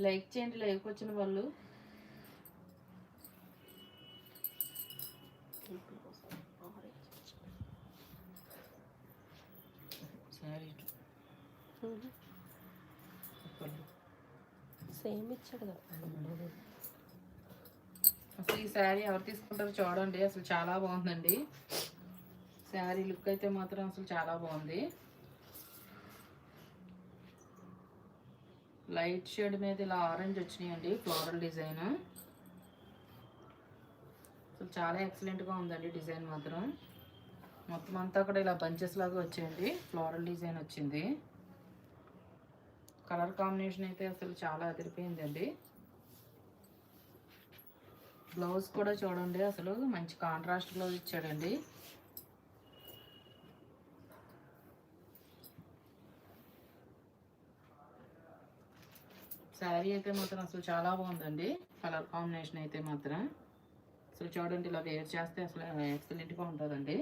Like చేయండి, like వచ్చిన వాళ్ళు. సేమ్ ఇచ్చాడు కదా. అసలు ఈ శారీ ఎవరు తీసుకుంటారో చూడండి, అసలు చాలా బాగుందండి. శారీ లుక్ అయితే మాత్రం అసలు చాలా బాగుంది. లైట్ షేడ్ మీద ఇలా ఆరెంజ్ వచ్చినాయండి, ఫ్లోరల్ డిజైన్. అసలు చాలా ఎక్సలెంట్గా ఉందండి డిజైన్ మాత్రం. మొత్తం అంతా కూడా ఇలా బంచెస్ లాగా వచ్చాయండి, ఫ్లోరల్ డిజైన్ వచ్చింది. కలర్ కాంబినేషన్ అయితే అసలు చాలా అదిరిపోయిందండి. బ్లౌజ్ కూడా చూడండి, అసలు మంచి కాంట్రాస్ట్ బ్లౌజ్ ఇచ్చాడండి. శారీ అయితే మాత్రం అసలు చాలా బాగుందండి. కలర్ కాంబినేషన్ అయితే మాత్రం అసలు చూడండి, ఇలా వేర్ చేస్తే అసలు ఎక్సలెంట్గా ఉంటుందండి.